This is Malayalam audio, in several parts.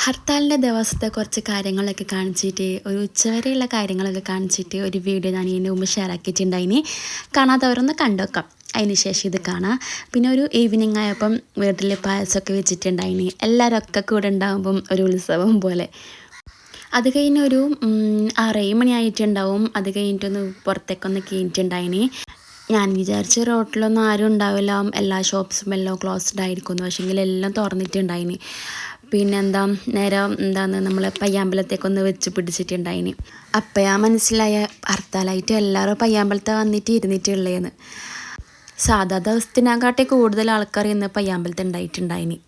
ഹർത്താലിൻ്റെ ദിവസത്തെ കുറച്ച് കാര്യങ്ങളൊക്കെ കാണിച്ചിട്ട് ഒരു ഉച്ചവരെയുള്ള കാര്യങ്ങളൊക്കെ കാണിച്ചിട്ട് ഒരു വീഡിയോ ഞാൻ ഇതിന് മുമ്പ് ഷെയർ ആക്കിയിട്ടുണ്ടായിന്. കാണാത്തവരൊന്ന് കണ്ടുവെക്കാം. അതിന് ശേഷം ഇത് കാണാം. പിന്നെ ഒരു ഈവനിങ് ആയപ്പം വീട്ടിൽ പായസമൊക്കെ വെച്ചിട്ടുണ്ടായിന്. എല്ലാവരും ഒക്കെ കൂടെ ഉണ്ടാകുമ്പം ഒരു ഉത്സവം പോലെ. അത് കഴിഞ്ഞ് ഒരു 6-7 മണിയായിട്ടുണ്ടാവും. അത് കഴിഞ്ഞിട്ടൊന്ന് പുറത്തേക്കൊന്ന് കഴിഞ്ഞിട്ടുണ്ടായിന്. ഞാൻ വിചാരിച്ച റോട്ടിലൊന്നും ആരും ഉണ്ടാവില്ല, എല്ലാ ഷോപ്സും എല്ലാം ക്ലോസ്ഡ് ആയിരിക്കുന്നു. പക്ഷേങ്കിൽ എല്ലാം തുറന്നിട്ടുണ്ടായിന്. പിന്നെന്താ നേരെ നമ്മൾ പയ്യാമ്പലത്തേക്കൊന്ന് വെച്ച് പിടിച്ചിട്ടുണ്ടായിന്. അപ്പോഴാ മനസ്സിലായ ഹർത്താലായിട്ട് എല്ലാവരും പയ്യാമ്പലത്തെ വന്നിട്ട് ഇരുന്നിട്ടുള്ളതെന്ന്. സാധാ ദിവസത്തിനെക്കാട്ടി കൂടുതൽ ആൾക്കാർ ഇന്ന് പയ്യാമ്പലത്ത് ഉണ്ടായിട്ടുണ്ടായിന്.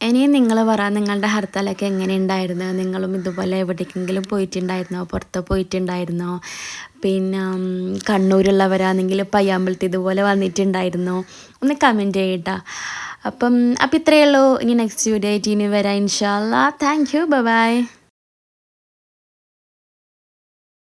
ഇനിയും നിങ്ങൾ പറ, നിങ്ങളുടെ ഹർത്താലൊക്കെ എങ്ങനെ ഉണ്ടായിരുന്നു? നിങ്ങളും ഇതുപോലെ എവിടേക്കെങ്കിലും പോയിട്ടുണ്ടായിരുന്നോ? പുറത്ത് പോയിട്ടുണ്ടായിരുന്നോ? പിന്നെ കണ്ണൂരുള്ളവരാണെങ്കിൽ പയ്യാമ്പലത്ത് ഇതുപോലെ വന്നിട്ടുണ്ടായിരുന്നോ? ഒന്ന് കമൻറ്റ് ചെയ്യട്ടോ. അപ്പം ഇത്രയേ ഉള്ളൂ. ഇനി നെക്സ്റ്റ് വീഡിയോ ആയിട്ട് ഇനി വരാം ഇൻഷാ അല്ലാ. Thank you. ബൈ.